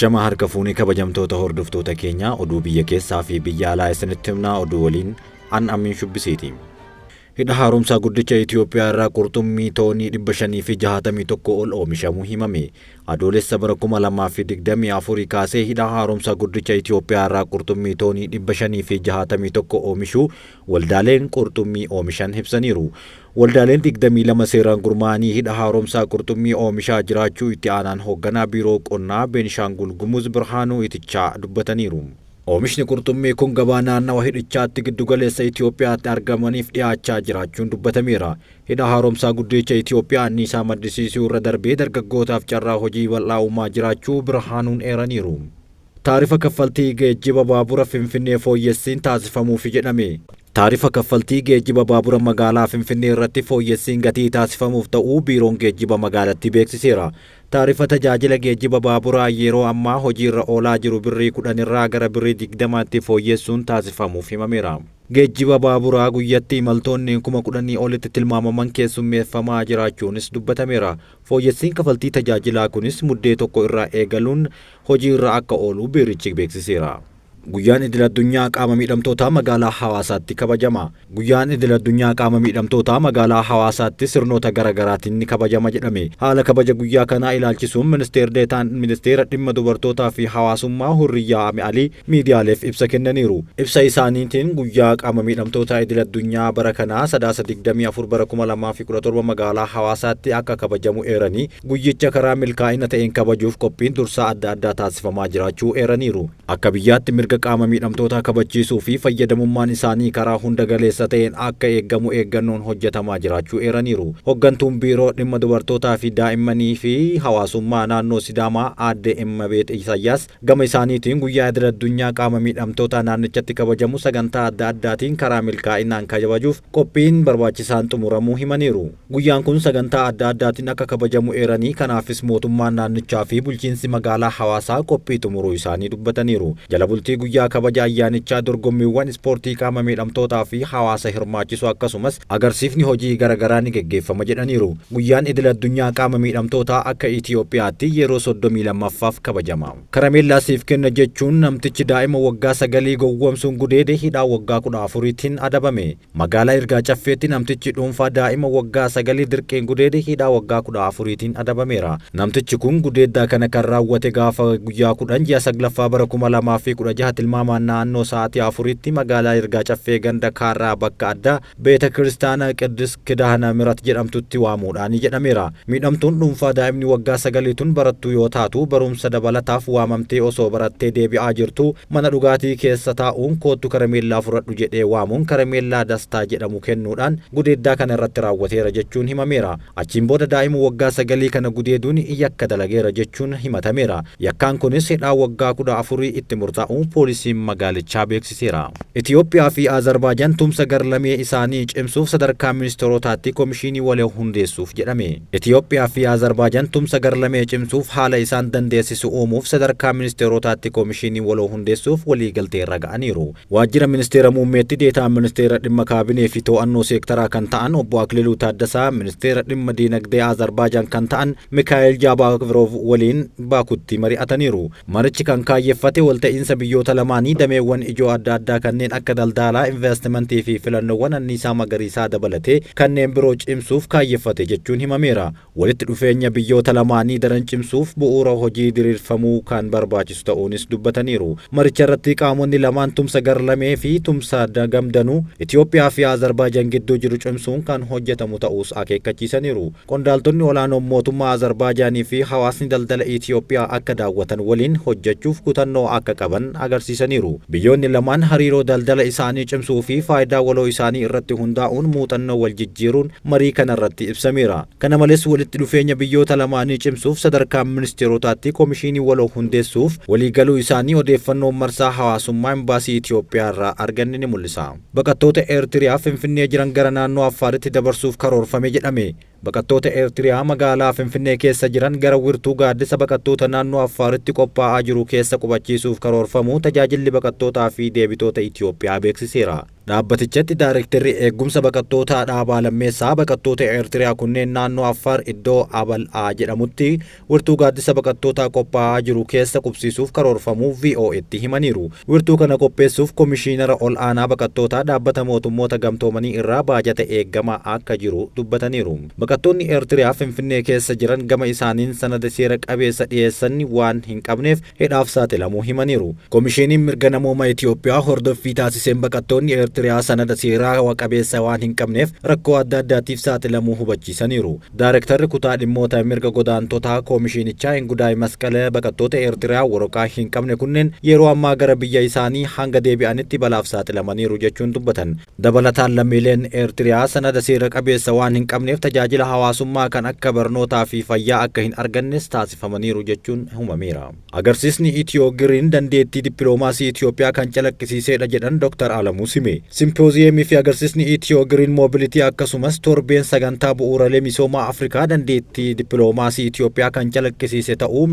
Ashama harka fuunii kabajamtoota hordoftoota keenya oduu biyya keessaa fi biyya alaa isinitti himnaa oduu waliin an Amiin Shubbisiiti. Hidha haaromsaa guddicha Itoophiyaa irraa qurxummii toonii 561 ol oomishamuu himame. Adoolessa bara 2024 kaasee hidha haaromsaa guddicha Itoophiyaa irraa qurxummii toonii 561 oomishuu waldaaleen qurxummii oomishan ibsaniiru. Waldaaleen 22 seeraan gurmaa'anii hidha haaromsaa qurxummii oomishaa jiraachuu itti aanaan hoogganaa biiroo qonnaa Beenishaangul Gumuz Birhaanuu Itichaa dubbataniiru. Oomishni qurxummii kun gabaa naannawa hidhichaatti giddugaleessa Itoophiyaatti argamaniif dhiyaachaa jiraachuun dubbatameera. Hidha haaromsaa guddicha Itoophiyaa anniisaa maddisiisuu irra darbee dargaggootaaf carraa hojii bal'aa uumaa jiraachuu Birhaanuun eeraniiru. Taarifa kaffaltii geejjiba baabura Finfinnee fooyyessiin taasifamuuf jedhame. Taarifa kaffaltii geejjiba baabura magaalaa Finfinnee irratti fooyyessiin gatii taasifamuuf ta'uu biiroon geejjiba magaalattii beeksiseera. Taarifa tajaajila geejjiba baaburaa yeroo ammaa hojiirra oolaa jiru birrii 10 irraa gara birrii 20tti fooyyessuun taasifamuuf himameera. Geejjiba baaburaa guyyatti imaltoonni 10,000 olitti tilmaamaman keessummeeffamaa jiraachuunis dubbatameera. Fooyyessiin kaffaltii tajaajilaa kunis muddee tokko irraa eegaluun hojiirra akka oolu biirichi beeksiseera. Guyyaan idil-addunyaa qaama miidhamtootaa magaalaa Hawaasaatti kabajama. Guyyaan idil-addunyaa qaama miidhamtootaa magaalaa Hawaasaatti sirnoota garaagaraatiin ni kabajama jedhame. Haala kabaja guyyaa kanaa ilaalchisuun ministeerri deetaan ministeera dhimma dubartootaa fi hawaasummaa Hurriyyaa Alii miidiyaaleef ibsa kennaniiru. Ibsa isaaniitiin guyyaa qaama miidhamtootaa idil-addunyaa bara kanaa sadaasa 24 bara 2017 magaalaa Hawaasaatti akka kabajamu eeranii guyyicha karaa milkaa'ina ta'een kabajuuf qophiin dursaa adda addaa taasifamaa jiraachuu eeraniiru. Akka biyyaatti qaama miidhamtootaa kabachiisuu fi fayyadamummaan isaanii karaa hunda galeessa ta'een akka eeggamu eeggannoon hojjetamaa jiraachuu eeraniiru. Hoggantuun biiroo dhimma dubartootaa fi daa'immanii fi hawaasummaa naannoo Sidaamaa aadde Immabeet Isayyaas gama isaaniitiin guyyaa idil-addunyaa qaama miidhamtootaa naannichatti kabajamu sagantaa adda addaatiin karaa milkaa'inaan kabajuuf qophiin barbaachisaan xumuramuu himaniiru. Guyyaan kun sagantaa adda addaatiin akka kabajamu eeranii kanaafis mootummaan naannichaa fi bulchiinsi magaalaa Hawaasaa qophii xumuruu isaanii dubbataniiru. Jala bultii guyyaa kabaja ayyaanichaa dorgommiiwwan ispoortii qaama miidhamtootaa fi hawaasa hirmaachisu akkasumas agarsiifni hojii garaagaraa ni geggeeffama jedhaniiru. Guyyaan idil-addunyaa qaama miidhamtootaa akka Itoophiyaatti yeroo 32ffaaf kabajama. Karameellaa siif kenna jechuun namtichi daa'ima waggaa 9 gowwoomsuun gudeede hidhaa waggaa 14tiin adabame. Magaalaa Yirgaa Caffeetti namtichi dhuunfaa daa'ima waggaa 9 dirqeen gudeede hidhaa waggaa 14tiin adabameera. Namtichi kun gudeeddaa kana kan raawwate gaafa guyyaa 10 ji'a 9ffaa bara 2016 tilmaamaan naannoo sa'aatii 4tti magaalaa Yirgaa Caffee ganda Kaarraa bakka addaa Beeta Kiristaana Qiddis Kidaana Mirat jedhamtutti waamuudhaan jedhameera. Miidhamtuun dhuunfaa daa'imni waggaa 9 tun barattuu yoo taatu barumsa dabalataaf waamamtee osoo barattee deebi'aa jirtu mana dhugaatii keessa taa'uun koottu karameellaa fudhadhu jedhee waamuun karameellaa Dastaa jedhamu kennuudhaan gudeeddaa kana irratti raawwateera jechuun himameera. Achiin booda daa'ima waggaa 9 kana gudeeduun yakka dalageera jechuun himatameera. Yakkaan kunis hidhaa waggaa 14 itti murtaa'uun poolisiin magaalichaa beeksiseera. Itoophiyaa fi Azerbaajaan tumsa garlamee isaanii cimsuuf sadarkaa ministeerotaatti komishinii waloo hundeessuuf jedhame. Itoophiyaa fi Azerbaajaan tumsa garlamee cimsuuf haala isaan dandeessisu uumuuf sadarkaa ministeerotaatti komishinii waloo hundeessuuf waliigaltee irra ga'aniiru. Waajjira ministeera muummeetti deetaan ministeera dhimma kaabinee fi to'annoo seektaraa kan ta'an obbo Akililuu Taaddasaa, ministeera dhimma diinagdee Azerbaajaan kan ta'an Mikaa'el Jaabakiroov waliin Baakutti mari'ataniiru. Marichi kan kaayyeffate walta'iinsa biyyoota lamaanii dameewwan ijoo adda addaa kanneen akka daldalaa, investimentii fi filannoowwan anniisaa magariisaa dabalatee kanneen biroo cimsuuf kaayyeffate jechuun himameera. Walitti dhufeenya biyyoota lamaanii daran cimsuuf bu'uura hojii diriirfamuu kan barbaachisu ta'uunis dubbataniiru. Maricha irratti qaamonni lamaan tumsa garlamee fi tumsa gamdanuu Itoophiyaa fi Azerbaajaan gidduu jiru cimsuun kan hojjetamu ta'uus akeekkachiisaniiru. Qondaaltonni olaanoon mootummaa Azerbaaijaanii fi hawaasni daldala Itoophiyaa akka daawwatan waliin hojjechuuf kutannoo akka qaban agarsiisaniiru. Biyyoonni lamaan hariiroo daldala isaanii cimsuu fi faayidaa waloo isaanii irratti hundaa'uun muuxannoo wal jijjiiruun marii kana irratti ibsameera. Kana malees walitti dhufeenya biyyoota lamaanii cimsuuf sadarkaa ministeerotaatti komishinii waloo hundeessuuf waliigaluu isaanii odeeffannoon marsaa hawaasummaa imbaasii Itoophiyaa irraa arganne ni mul'isa. Baqattoota Eertiriyaa Finfinnee jiran gara naannoo Affaaritti dabarsuuf karoorfame jedhame. Baqattoota Eertiriyaa magaalaa Finfinnee keessa jiran gara wirtuu gaaddisa baqattoota naannoo Affaaritti qophaa'aa jiru keessa qubachiisuuf karoorfamu tajaajilli baqattootaa fi deebitoota Itoophiyaa beeksiseera. Dhaabbatichatti Daayirektarri eegumsa baqattoota dhaabaa lammeessaa baqattoota Eertiriyaa kunneen naannoo Affaar iddoo Abal'aa jedhamutti wirtuu gaaddisa baqattootaa qophaa'aa jiru keessa qubsiisuuf karoorfamuu VOA'tti himaniiru. Wirtuu kana qopheessuuf Komishiinara ol aanaa baqattootaa dhaabbata mootummoota gamtoomanii irraa baajata eeggamaa akka jiru dubbataniiru. Baqattoonni Eertiriyaa Finfinnee keessa jiran gama isaaniin sanada seera qabeessa dhiyeessan waan hin qabneef hidhaaf saaxilamuu himaniiru. Komishiiniin mirga namoomaa Itoophiyaa hordoffii taasiseen baqattoonni Eertiriyaa sanada seeraa qabeessa waan hin qabneef rakkoo adda addaatiif saaxilamuu hubachiisaniiru. Daayirektarri kutaa dhimmoota mirga godaantotaa Komishiinichaa Ingudaay Masqalee baqattoota Eertiriyaa waraqaa hin qabne kunneen yeroo ammaa gara biyya isaanii hanga deebi'anitti balaaf saaxilamaniiru jechuun dubbatan. Dabalataan lammiileen Eertiriyaa sanada seera qabeessa waan hin qabneef tajaajila hawaasummaa kan akka barnootaa fi fayyaa akka hin argannes taasifamaniiru jechuun himameera. Agarsiisni Itiyoo Giriin dandeettii dippiloomaasii Itoophiyaa kan calaqqisiisedha jedhan Dr. Alamuu Simee. Simpooziyemii fi agarsiisni Itiyoo Giriin Moobilitii akkasumas torbeen sagantaa bu'uuraalee misoomaa Afrikaa dandeettii dippiloomaasii Itoophiyaa kan calaqqisiise ta'uu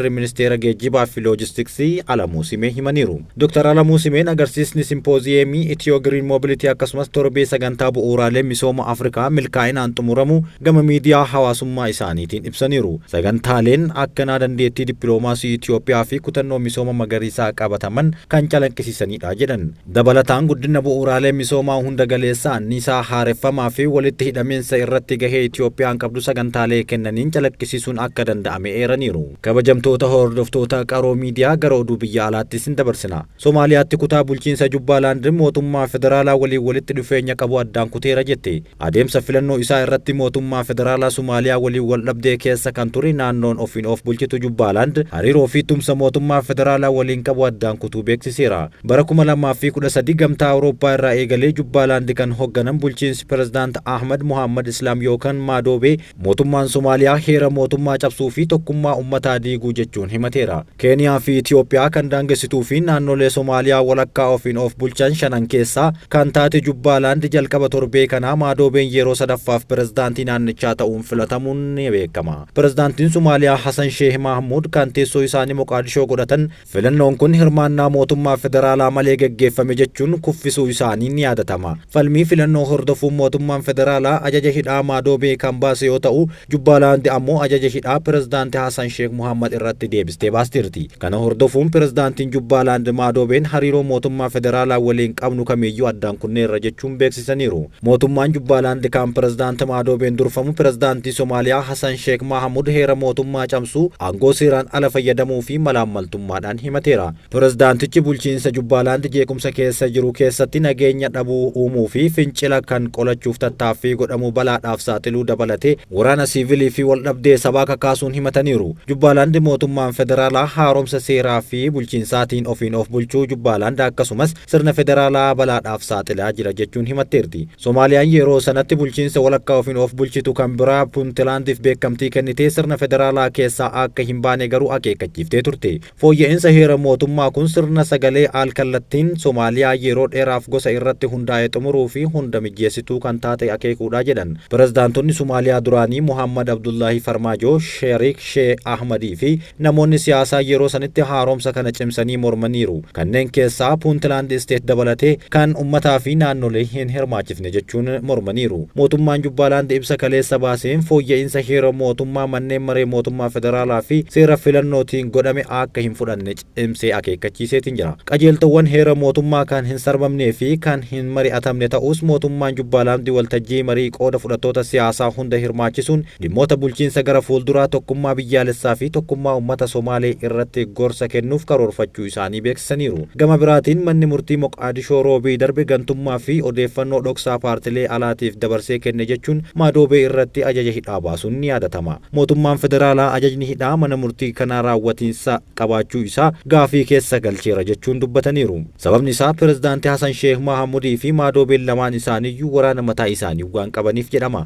ministeera geejjibaa fi loojistiksii Alamuu Simee himaniiru. Dr. Alamuu Simeen agarsiisni simpooziyemii Itiyoo Giriin Moobilitii akkasumas torbee sagantaa bu'uuraalee misooma Afrikaa milkaa'inaan xumuramu gama miidiyaa hawaasummaa isaaniitiin ibsaniiru. Sagantaaleen akkanaa dandeettii dippiloomaasii Itoophiyaa fi kutannoo misooma magariisaa qabataman kan calaqqisiisanidha jedhan. Dabalataan guddina bu'uuraalee misoomaa hunda galeessaa anniisaa haareffamaa fi walitti hidhamiinsa irratti gahee Itoophiyaan qabdu sagantaalee kennaniin calaqqisiisuun akka danda'ame eeraniiru. Kabajamtoota hordoftoota qaroo miidiyaa gara oduu biyya alaattis hin dabarsina. Somaaliyaatti kutaa bulchiinsa Jubbaaland mootummaa federaalaa waliin walitti dhufeenya qabu addaan kuteera jette. Adeemsa filannoo isaa irratti mootummaa federaalaa Somaaliyaa waliin wal dhabdee keessa kan ture naannoon ofiin of bulchitu Jubbaaland hariiroo fi tumsa mootummaa federaalaa waliin qabu addaan kutuu beeksiseera. Bara 2013 gamtaa Awurooppaa irraa eegalee Jubbaaland kan hoogganan bulchiinsi pirezidaant Ahmad Muhammad Islaam yookaan Maadoobee mootummaan Somaaliyaa heera mootummaa cabsuu fi tokkummaa uummataa diiguu jechuun himateera. Keeniyaa fi Itoophiyaa kan daangessituu fi naannolee Somaaliyaa walakkaa ofiin of bulchan shanan keessaa kan taate Jubbaaland jalqaba torbee kanaa Maadoobeen yeroo sadaffaaf pirezidaantii naannichaa ta'uun filatamuun ni beekama. Pirezidaantiin Somaaliyaa Hassan Sheikh Mahmud kan teessoo isaanii Moqaadishoo godhatan filannoon kun hirmaannaa mootummaa federaalaa malee gaggeeffame jechuun kuffisuu isaanii ni yaadatama. Falmii filannoo hordofuun mootummaan federaalaa ajaja hidhaa Maadoobee kan baase yoo ta'u, Jubbaaland ammoo ajaja hidhaa pirezidaantii Hassan Sheikh Muhammad irratti deebistee baastirti. Kana hordofuun pirezidaantiin Jubbaaland Maadoobeen hariiroo mootummaa federaalaa waliin qabnu kamiyyuu addaan kunneerra jechuun beeksisaniiru. Mootummaan Jubbaaland kan pirezidaantii Maadoobeen durfamu pirezidaantii Somaaliyaa Hassan Sheikh Mahmud heera mootummaa cabsuu aangoo seeraan ala fayyadamuu fi malaammaltummaadhaan himateera. Pirezidaantichi bulchiinsa Jubbaaland jeequmsa keessa jiru keessatti nageenya dhabuu uumuu fi fincila kan qolachuuf tattaaffii godhamu balaadhaaf saaxiluu dabalatee waraana siivilii fi waldhabdee sabaa kakaasuun himataniiru. Jubbaaland mootummaan federaalaa haaromsa seeraa fi bulchiinsaatiin ofiin of bulchuu Jubbaaland akkasumas sirna federaalaa balaadhaaf saaxilaa jira jechuun himatteerti. Soomaaliyaan yeroo sanatti bulchiinsa walakkaa ofiin of bulchitu kan biraa Puuntlaandiif beekamtii kennitee sirna federaalaa keessaa akka hin baane garuu akeekkachiiftee turte. Fooyya'insa heera mootummaa kun sirna sagalee al-kallattiin Soomaaliyaa yeroo dheeraaf gosa irratti hundaa'e xumuruu fi hunda mijeessituu kan taate akeekuudha jedhan. Pirezidaantonni Soomaaliyaa duraanii Muhammad Abdullaahi Farmaajoo, Shariik Shee Ahmadii fi namoonni siyaasaa yeroo sanitti haaromsa kana cimsanii mormaniiru. Kanneen keessaa Puuntlaand Isteet dabalatee kan uummataa fi naannolee hin hirmaachifne jechuun mormaniiru. Mootummaan Jubbaaland ibsa kaleessa baaseen fooyya'insa heera mootummaa manneen maree mootummaa federaalaa fi seera filannootiin godhame akka hin fudhanne cimsee akeekkachiiseetiin jira. Qajeeltowwan heera mootummaa kan hin sarbamnee fi kan hin mari'atamne ta'us mootummaan Jubbaaland waltajjii marii qooda fudhattoota siyaasaa hunda hirmaachisuun dhimmoota bulchiinsa gara fuulduraa tokkummaa biyyaalessaa fi tokkummaa uummata Somaalee irratti gorsa kennuuf karoorfachuu isaanii beeksisaniiru. Gama biraatiin manni murtii Moqaadishoo roobii darbe gantummaa fi odeeffannoo dhoksaa paartilee alaatiif dabarsee kenne jechuun Maadoobee irratti ajaja hidhaa baasuun ni yaadatama. Mootummaan federaalaa ajajni hidhaa mana murtii kanaa raawwatiinsa qabaachuu isaa gaafii keessa galcheera jechuun dubbataniiru. Sababni isaa pirezidaantii Hassan Sheikh Mahamudii fi Maadoobeen lamaan isaaniiyyuu waraana mataa isaanii waan qabaniif jedhama.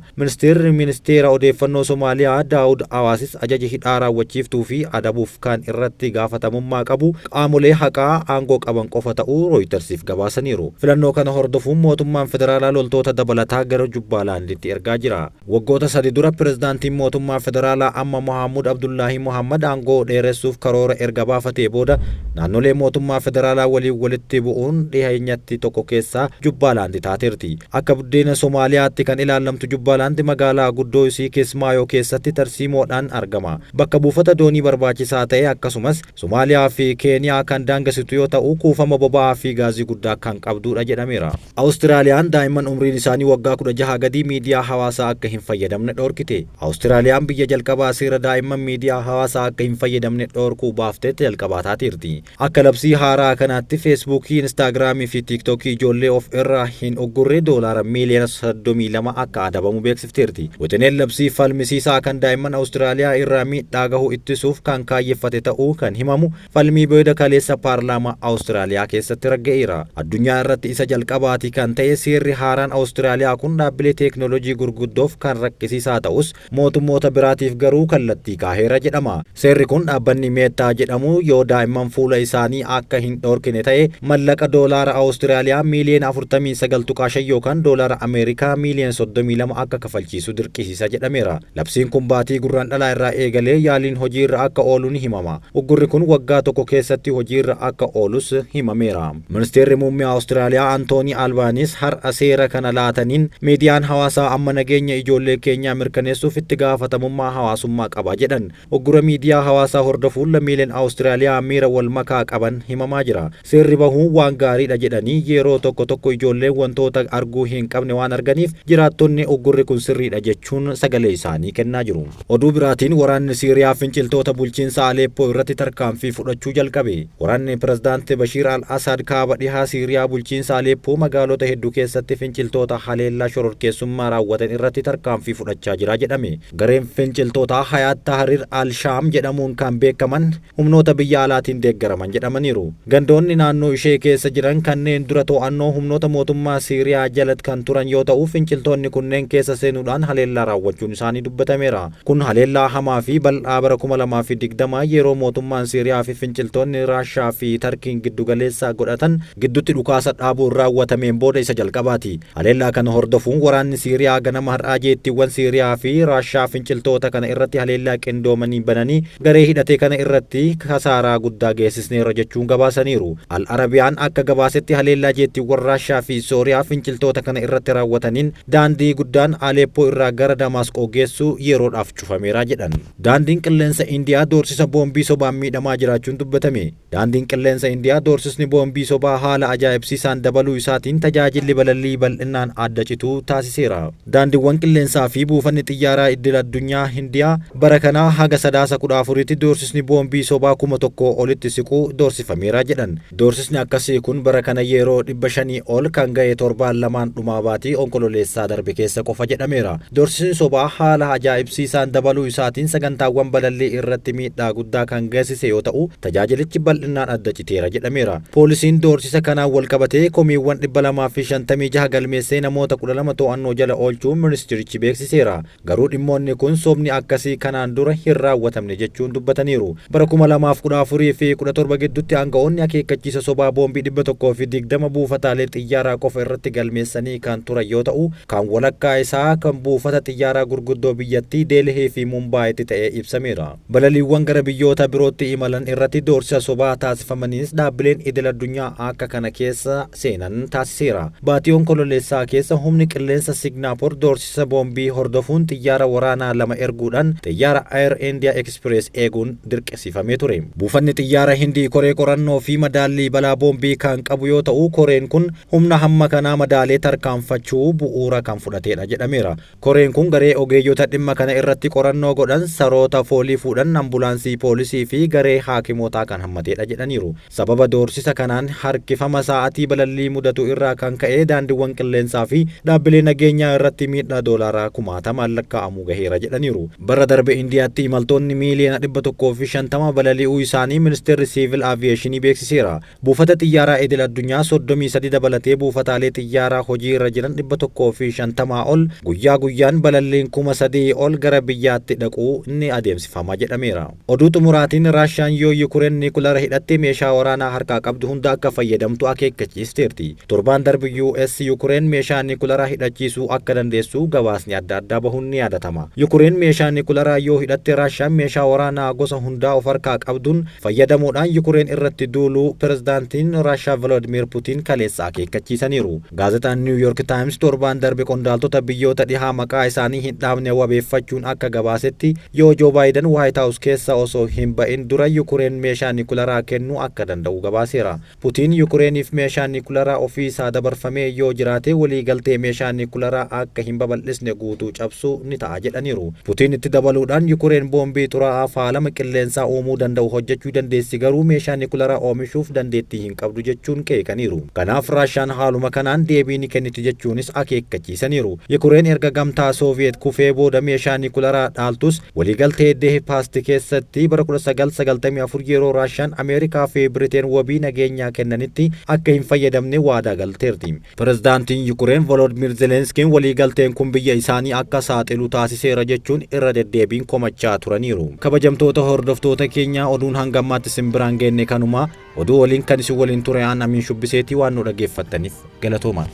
Ministeera odeeffannoo Somaaliyaa Daawud Awaasis ajaja hidhaa raawwachiiftuu fi adabuuf kan irratti gaafatamummaa qabu qaamolee haqaa aangoo qaban qofa ta'uu Rooyitersiif gabaasaniiru. Filannoo kana hordofuun mootummaan federaalaa loltoota dabalataa gara Jubbaalanditti ergaa jira. Waggoota 3 dura pirezidaantiin mootummaa federaalaa amma Mohaammed Abdullaahi Mohammad aangoo dheeressuuf karoora erga baafatee booda naannolee mootummaa federaalaa waliin walitti bu'uun dhiheenyatti tokko keessaa Jubbaaland taateerti. Akka buddeena Somaaliyaatti kan ilaalamtu Jubbaaland magaalaa guddoo isii Kismaayoo keessatti tarsiimoodhaan argama. Bakka buufata doonii barbaachisaa ta'e akkasumas Somaaliyaa fi Keeniyaa kan daangessitu yoo ta'u kuufama boba'aa fi gaazii guddaa kan qabdudha jedhameera. Awustiraaliyaan daa'imman umriin isaanii waggaa 16 gadi miidiyaa hawaasaa akka hin fayyadamne dhorkite. Awustiraaliyaan biyya jalqabaa seera daa'imman miidiyaa hawaasaa akka hin fayyadamne dhorkuu baaftee jalqabaa taateerti. Akka labsii haaraa kanaatti Feesbuukii, Instaagiraamii fi Tiiktookii ijoollee of irraa hin uggurre doolaara miiliyoona 32 akka adabamu beeksifteerti. Wixineen labsii falmisiisaa kan daa'imman Awustiraaliyaa irraa miidhaa gahu ittisuuf kan kaayyeffate ta'uu kan himamu falmii booda kaleessa paarlaamaa Awustiraaliyaa keessatti ragga'eera. Addunyaa irratti isa jalqabaati kan ta'e seerri haaraan Awustiraaliyaa kun dhaabbilee teeknooloojii gurguddoof kan rakkisiisaa ta'us mootummoota biraatiif garuu kallattii kaaheera jedhama. Seerri kun dhaabbanni Meettaa jedhamu yoo daa'imman fuula isaanii akka hin dhorkine ta'e mallaqa doolaara Awustiraaliyaa miiliyoona 49.5 yookaan doolaara Ameerikaa miiliyoona 32 akka kafalchiisu dirqisiisa jedhameera. Labsiin kun baatii gurraandhalaa irraa eegalee yaaliin hojiirra akka oolu ni himama. Uggurri kun waggaa tokko keessatti hojiirra akka oolus himameera. Ministeerri muummee Awustiraaliyaa Antoonii Albaanis har'a seera kana laataniin miidiyaan hawaasaa amma nageenya ijoollee keenyaa mirkaneessuuf itti gaafatamummaa hawaasummaa qaba jedhan. Uggura miidiyaa hawaasaa hordofuun lammiileen Awustiraaliyaa miira wal makaa qaban himamaa jira. Seerri bahuun waan gaariidha jedhanii yeroo tokko tokko ijoolleen wantoota arguu hin qabne waan arganiif jiraattonni uggurri kun sirriidha jechuun sagalee isaanii kennaa jiru. Oduu biraatiin waraanni Siiriyaa finciltoota bulchiinsa Aleeppoo irratti tarkaanfii fudhachuu jalqabe. Waraanni pirezidaantii Bashiir al-Asaad kaaba dhihaa Siiriyaa bulchiinsa Aleeppoo magaalota hedduu keessatti finciltoota haleellaa shororkeessummaa raawwatan irratti tarkaanfii fudhachaa jira jedhame. Gareen finciltoota Hayaat Tahrir al-Shaam jedhamuun kan beekaman humnoota biyya alaatiin deeggaraman jedhamaniiru. Gandoonni naannoo ishee keessa jiran kanneen dura to'annoo humnoota mootummaa Siiriyaa jalatti kan turan yoo ta'u finciltoonni kunneen keessa seenuudhaan haleellaa raawwachuun isaanii dubbatameera. Kun haleellaa hamaa fi bal'aa bara 2020 yeroo mootummaan Siiriyaa fi finciltoonni Raashaa fi Tarkiin giddugaleessaa godhatan gidduutti dhukaasa dhaabuun raawwatameen booda isa jalqabaati. Haleellaa kana hordofuun waraanni Siiriyaa ganama har'aa jeettiiwwan Siiriyaa fi Raashaa finciltoota kana irratti haleellaa qindoomanii bananii garee hidhatee kana irratti kasaaraa guddaa geessisneera jechuun gabaasaniiru. Al-Arabiyaan akka gabaasetti haleellaa jeettiiwwan Raashaa fi Sooriyaa finciltoota kana irratti raawwataniin daandii guddaan Aleeppoo irraa gara Damaasqoo geessu yeroodhaaf cufameera jedhan. Daandiin qilleensa Indiyaa doorsisa boombii sobaan miidhamaa jiraachuun dubbatame. Daandiin qilleensa Indiyaa doorsisni boombii sobaa haala ajaa'ibsiisaan dabaluu isaatiin tajaajilli balallii bal'inaan adda cituu taasiseera. Daandiiwwan qilleensaa fi buufanni xiyyaaraa idil addunyaa Hindiyaa bara kanaa haga sadaasa 14tti doorsisni boombii sobaa 1,000 olitti siquu doorsifameera jedhan. Doorsisni akkasii kun bara kana yeroo 500 ol kan ga'e torbaan lamaan dhumaa baatii onkololeessaa darbe keessa qofa jedhameera. Doorsisni sobaa haala ajaa'ibsiisaan dabaluu isaatiin sagantaawwan balallii irratti miidhaa guddaa kan geessise yoo ta'u tajaajilichi bal'inaan adda citeera jedhameera. Poolisiin doorsisa kanaan wal qabatee komiiwwan 256 galmeessee namoota 12 to'annoo jala oolchuun ministeerichi beeksiseera. Garuu dhimmoonni kun sobni akkasii kanaan dura hin raawwatamne jechuun dubbataniiru. Bara 2014 fi 17 gidduutti aanga'oonni akeekkachiisa sobaa boombii 120 buufataalee xiyyaaraa qofa irratti galmeessanii kan turan yoo ta'u kan walakkaa isaa kan buufata xiyyaaraa gurguddoo biyyattii Deelhii fi Mumbaayitti ta'ee ibsameera. Balaliiwwan gara biyyoota birootti imalan irratti doorsisa sobaa taasifamanis dhaabbileen idil addunyaa akka kana keessa seenan taasiseera. Baatii onkololeessaa keessa humni qilleensa Signaapor doorsisa boombii hordofuun xiyyaara waraanaa 2 erguudhaan xiyyaara Air India Express eeguun dirqisiifamee ture. Buufanni xiyyaara Hindii koree qorannoo fi madaallii balaa boombii kan qabu yoo ta'u koreen kun humna hamma kanaa madaalee tarkaanfachuu bu'uura kan fudhateedha jedhameera. Koreen kun garee ogeeyyota dhimma kana irratti qorannoo godhan saroota foolii fuudhan ambulaansii poolisii fi garee haakimootaa kan hammateedha jedhaniiru. Sababa doorsisa kanaan harkifama sa'aatii balallii mudatu irraa kan ka'e daandiiwwan qilleensaa fi dhaabbilee nageenyaa irratti miidhaa doolaaraa 10,000 lakkaa'amuu gaheera jedhaniiru. Bara darbe Indiyaatti imaltoonni miiliyoona 150 balali'uu isaanii ministeerri siivil aaviyeeshinii beeksiseera. Buufata xiyyaaraa idil addunyaa 33 dabalatee buufataalee xiyyaaraa hojii irra jiran 150 ol guyyaa guyyaan balalliin 3,000 ol gara biyyaatti dhaquu ni adeemsifama jedhameera. Oduu xumuraatiin Raashaan yoo Yukureen niikulara hidhattee meeshaa waraanaa harkaa qabdu hunda akka fayyadamtu akeekkachiisteerti. Torbaan darbe US Yukureen meeshaa niikularaa hidhachiisuu akka dandeessu gabaasni adda addaa bahuun ni yaadatama. Yukureen meeshaa niikularaa yoo hidhatte Raashaan meeshaa waraanaa gosa hundaa of harkaa qabduun fayyadamuudhaan Yukureen irratti duuluu pirezidaantiin Raashaa Volodimir Puutiin kaleessa akeekkachiisaniiru. Gaazexaan New York Times torbaan darbe qondaaltota biyyoota dhihaa maqaa isaanii hin dhaabne wabeeffachuun akka gabaasetti yoo Joo Baayiden White House keessa osoo hin ba'in dura Yukureen meeshaa niikularaa kennuu akka danda'u gabaaseera. Putiin Yukureeniif meeshaa niikularaa ofii isaa dabarfamee yoo jiraate waliigaltee meeshaa niikularaa akka hin babal'isne guutuu cabsuu ni ta'a jedhaniiru. Putiin itti dabaluudhaan Yukureen boombii xuraa'aa faalama qilleensaa uumuu danda'u hojjechuu dandeessi garuu meeshaa niikularaa oomishuuf dandeettii hin qabdu jechuun qeeqaniiru. Kanaaf Raashaan haaluma kanaan deebii ni kenniti jechuunis akeekkachiisaniiru. Yukureen erga gamtaa Sooviyeet kufee booda meeshaa niikularaa dhaaltus waliigaltee Deepaasti keessatti bara 1994 yeroo Raashaan Ameerikaa fi Biriteen wabii nageenyaa kennanitti akka hin fayyadamne waadaa galteerti. Pirezidaantiin Yukureen Volodimir Zelenskiin waliigalteen kun biyya isaanii akka saaxilu taasiseera jechuun irra deddeebiin komachaa turaniiru. Kabajamtoota hordoftoota keenyaa oduun hanga ammaatti isin biraan geenne kanuma oduu waliin kan isin waliin ture Amin Shubbiseetii waan nu dhaggeeffattaniif galatoomaa.